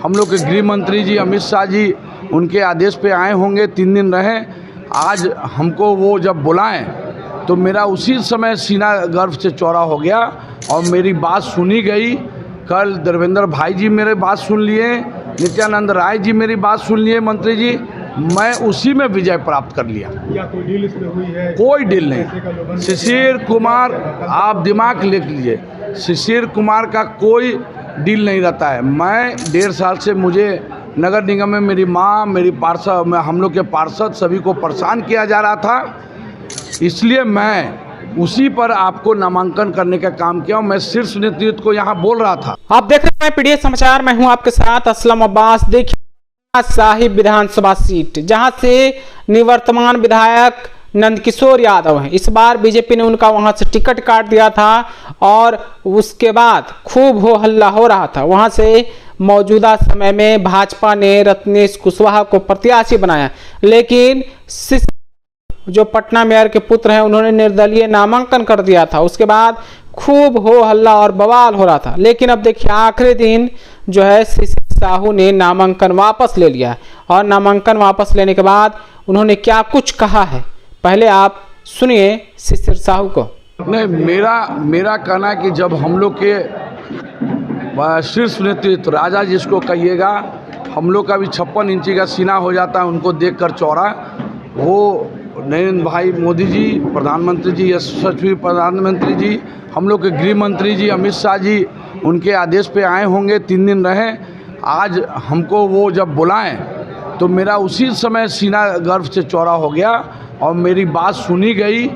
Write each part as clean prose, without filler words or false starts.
हम लोग के गृह मंत्री जी अमित शाह जी उनके आदेश पे आए होंगे, 3 दिन रहे। आज हमको वो जब बुलाएं तो मेरा उसी समय सीना गर्व से चौड़ा हो गया और मेरी बात सुनी गई। कल देवेंद्र भाई जी मेरे बात सुन लिए, नित्यानंद राय जी मेरी बात सुन लिए मंत्री जी, मैं उसी में विजय प्राप्त कर लिया। या कोई डील इसमें हुई है? कोई डील नहीं। शिशिर कुमार, आप दिमाग लिख लीजिए, शिशिर कुमार का कोई डील नहीं रहता है। मैं 1.5 साल से मुझे नगर निगम में मेरी माँ, मेरी पार्षद, हम लोग के पार्षद सभी को परेशान किया जा रहा था, इसलिए मैं उसी पर आपको नामांकन करने का काम किया। मैं शीर्ष नेतृत्व को यहाँ बोल रहा था। आप देख रहे हैं पीडीएस समाचार, मैं हूं आपके साथ असलम अब्बास। देखिए साहिब विधानसभा सीट जहां से निवर्तमान विधायक नंदकिशोर यादव हैं, इस बार बीजेपी ने उनका वहां से टिकट काट दिया था और उसके बाद खूब हो हल्ला हो रहा था। वहां से मौजूदा समय में भाजपा ने रत्नेश कुशवाहा को प्रत्याशी बनाया, लेकिन जो पटना मेयर के पुत्र हैं उन्होंने निर्दलीय नामांकन कर दिया था। उसके बाद खूब हो हल्ला और बवाल हो रहा था, लेकिन अब देखिए आखिरी दिन जो है शिशिर साहू ने नामांकन वापस ले लिया और नामांकन वापस लेने के बाद उन्होंने क्या कुछ कहा है, पहले आप सुनिए शिशिर साहू को। नहीं, मेरा कहना है कि जब हम लोग के शीर्ष नेतृत्व राजा जिसको कहिएगा, हम लोग का भी 56 इंची का सीना हो जाता है उनको देखकर चौड़ा। वो नरेंद्र भाई मोदी जी, प्रधानमंत्री जी, यशस्वी प्रधानमंत्री जी, हम लोग के गृह मंत्री जी अमित शाह जी उनके आदेश पे आए होंगे, 3 दिन रहे। आज हमको वो जब बुलाएं तो मेरा उसी समय सीना गर्व से चौड़ा हो गया और मेरी बात सुनी गई।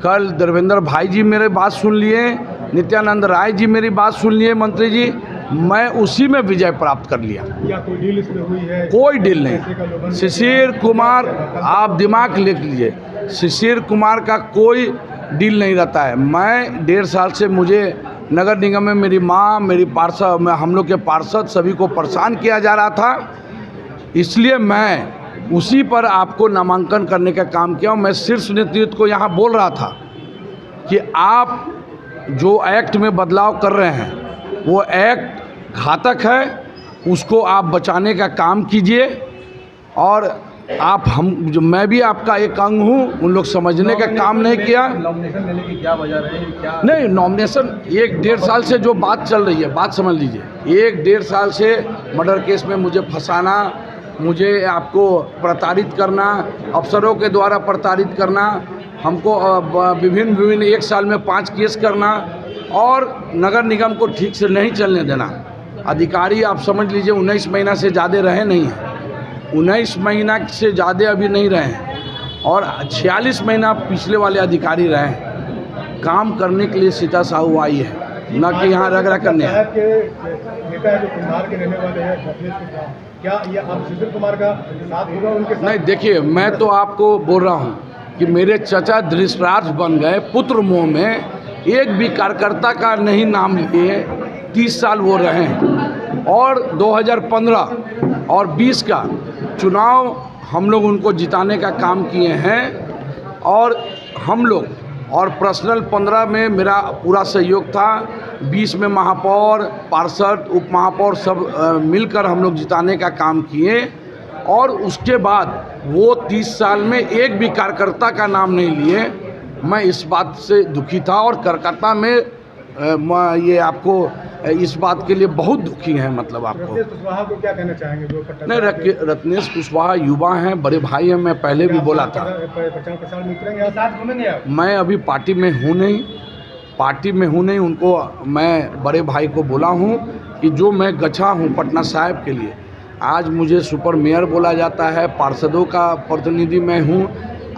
कल देवेंद्र भाई जी मेरे बात सुन लिए, नित्यानंद राय जी मेरी बात सुन लिए मंत्री जी, मैं उसी में विजय प्राप्त कर लिया। या कोई डील इसमें हुई है? कोई डील नहीं। शिशिर कुमार, आप दिमाग लिख लीजिए, शिशिर कुमार का कोई डील नहीं रहता है। मैं 1.5 साल से मुझे नगर निगम में मेरी माँ, मेरी पार्षद, हम लोग के पार्षद सभी को परेशान किया जा रहा था, इसलिए मैं उसी पर आपको नामांकन करने का काम किया। मैं शीर्ष नेतृत्व को यहाँ बोल रहा था कि आप जो एक्ट में बदलाव कर रहे हैं वो एक्ट घातक है, उसको आप बचाने का काम कीजिए। और आप मैं भी आपका एक अंग हूँ, उन लोग समझने का काम नहीं किया। नॉमिनेशन लेने की क्या वजह रही? क्या नहीं, नॉमिनेशन 1-1.5 साल से जो बात चल रही है, बात समझ लीजिए, 1-1.5 साल से मर्डर केस में मुझे फंसाना, मुझे आपको प्रताड़ित करना, अफसरों के द्वारा प्रताड़ित करना, हमको विभिन्न 1 साल में 5 केस करना और नगर निगम को ठीक से नहीं चलने देना। अधिकारी आप समझ लीजिए 19 महीना से ज़्यादा रहे नहीं हैं, 19 महीना से ज़्यादा अभी नहीं रहे हैं और 46 महीना पिछले वाले अधिकारी रहे हैं। काम करने के लिए सीता साहू आई है, न कि यहाँ रगड़ा करने आए। नेता है जो कुम्हार के रहने वाले हैं, क्या ये आप शिशिर कुमार का साथ होगा उनके साथ? नहीं, देखिए मैं तो आपको बोल रहा हूँ कि मेरे चचा धृतराष्ट्र बन गए, पुत्र मोह में एक भी कार्यकर्ता का नहीं नाम लिए, 30 साल वो रहे हैं और 2015 और 20 का चुनाव हम लोग उनको जिताने का काम किए हैं। और हम लोग और पर्सनल 15 में मेरा पूरा सहयोग था, 20 में महापौर, पार्षद, उप महापौर सब मिलकर हम लोग जिताने का काम किए। और उसके बाद वो 30 साल में एक भी कार्यकर्ता का नाम नहीं लिए। मैं इस बात से दुखी था और कोलकाता में ये आपको इस बात के लिए बहुत दुखी हैं। मतलब आपको रत्नेश कुशवाहा को क्या कहना चाहेंगे? जो नहीं, रत्नेश कुशवाहा युवा हैं, बड़े भाई हैं, मैं पहले भी बोला था। प्रचार में उतरेंगे, साथ घूमेंगे आप? मैं अभी पार्टी में हूँ नहीं, उनको मैं बड़े भाई को बोला हूँ कि जो मैं गछा हूँ पटना साहिब के लिए, आज मुझे सुपर मेयर बोला जाता है, पार्षदों का प्रतिनिधि मैं हूँ।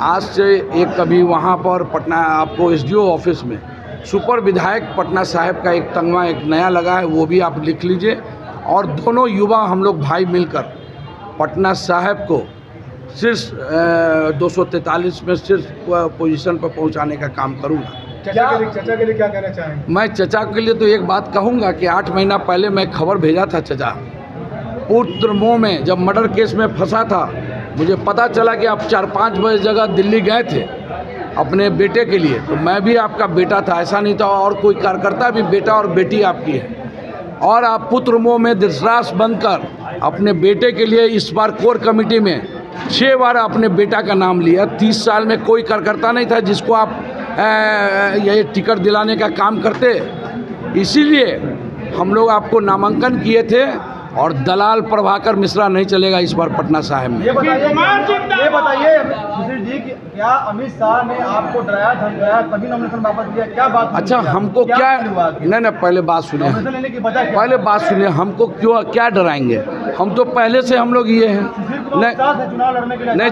आज से एक कभी वहाँ पर पटना आपको एसडीओ ऑफिस में सुपर विधायक पटना साहिब का एक तगमा एक नया लगा है, वो भी आप लिख लीजिए। और दोनों युवा हम लोग भाई मिलकर पटना साहिब को शीर्ष 243 में शीर्ष पोजीशन पर पहुँचाने का काम करूँगा। चचा के लिए क्या कहना चाहेंगे? मैं चचा के लिए तो एक बात कहूँगा कि 8 महीना पहले मैं खबर भेजा था चचा, पुत्र मोह में जब मर्डर केस में फंसा था, मुझे पता चला कि आप 4-5 बजे जगह दिल्ली गए थे अपने बेटे के लिए, तो मैं भी आपका बेटा था, ऐसा नहीं था। और कोई कार्यकर्ता भी बेटा और बेटी आपकी है, और आप पुत्र मोह में धृतराष्ट्र बनकर अपने बेटे के लिए इस बार कोर कमेटी में 6 बार अपने बेटा का नाम लिया। 30 साल में कोई कार्यकर्ता नहीं था जिसको आप ये टिकट दिलाने का काम करते। इसीलिए हम लोग आपको नामांकन किए थे और दलाल प्रभाकर मिश्रा नहीं चलेगा इस बार पटना साहिब में। ये बताइए सुशील जी कि क्या अमित शाह ने आपको डराया धमकाया तभी नॉमिनेशन वापस लिया, क्या बात? अच्छा, हमको क्या नहीं, पहले बात सुनिए, पहले बात सुनिए। हमको क्यों क्या डराएंगे? हम तो पहले से हम लोग ये हैं नहीं,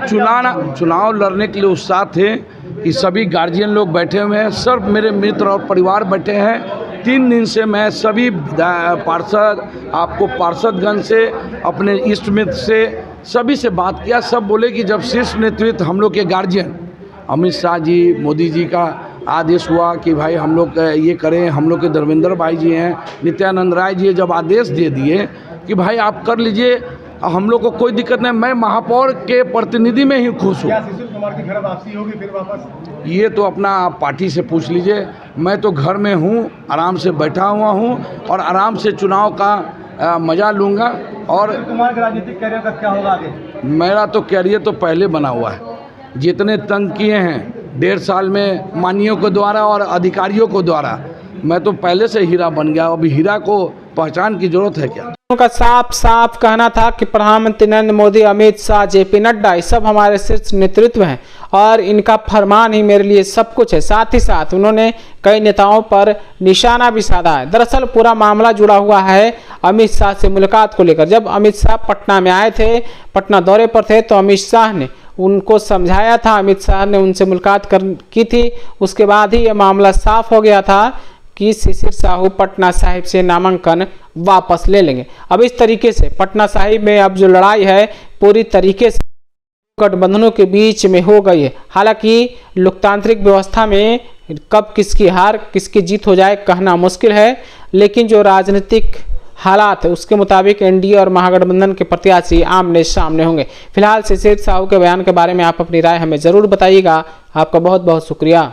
चुनाव लड़ने के लिए उत्साह थे कि सभी गार्जियन लोग बैठे हुए हैं, सब मेरे मित्र और परिवार बैठे हैं। 3 दिन से मैं सभी पार्षद, आपको पार्षदगण से, अपने इष्ट मित्र से, सभी से बात किया। सब बोले कि जब शीर्ष नेतृत्व हम लोग के गार्जियन अमित शाह जी, मोदी जी का आदेश हुआ कि भाई हम लोग ये करें, हम लोग के धर्मेंद्र भाई जी हैं, नित्यानंद राय जी जब आदेश दे दिए कि भाई आप कर लीजिए, हम लोग को कोई दिक्कत नहीं, मैं महापौर के प्रतिनिधि में ही खुश हूँ। क्या सुशील कुमार की घर वापसी होगी फिर वापस? ये तो अपना पार्टी से पूछ लीजिए। मैं तो घर में हूँ, आराम से बैठा हुआ हूँ और आराम से चुनाव का मज़ा लूँगा। और सुशील कुमार के राजनीतिक कैरियर का क्या होगा आगे? मेरा तो कैरियर तो पहले बना हुआ है। जितने तंग किए हैं 1.5 साल में मानियों के द्वारा और अधिकारियों को द्वारा, मैं तो पहले से हीरा बन गया। अभी हीरा को पहचान की जरूरत है क्या? उनका साफ साफ कहना था कि प्रधानमंत्री नरेंद्र मोदी, अमित शाह, जेपी नड्डा, ये सब हमारे शीर्ष नेतृत्व हैं और इनका फरमान ही मेरे लिए सब कुछ है। साथ ही साथ उन्होंने कई नेताओं पर निशाना भी साधा है। दरअसल पूरा मामला जुड़ा हुआ है अमित शाह से मुलाकात को लेकर। जब अमित शाह पटना में आए थे, पटना दौरे पर थे, तो अमित शाह ने उनको समझाया था, अमित शाह ने उनसे मुलाकात की थी। उसके बाद ही यह मामला साफ हो गया था कि शिशिर साहू पटना साहिब से नामांकन वापस ले लेंगे। अब इस तरीके से पटना साहिब में अब जो लड़ाई है पूरी तरीके से गठबंधनों के बीच में हो गई है। हालांकि लोकतांत्रिक व्यवस्था में कब किसकी हार किसकी जीत हो जाए कहना मुश्किल है, लेकिन जो राजनीतिक हालात है उसके मुताबिक एनडीए और महागठबंधन के प्रत्याशी आमने सामने होंगे। फिलहाल शिशिर साहू के बयान के बारे में आप अपनी राय हमें ज़रूर बताइएगा। आपका बहुत बहुत शुक्रिया।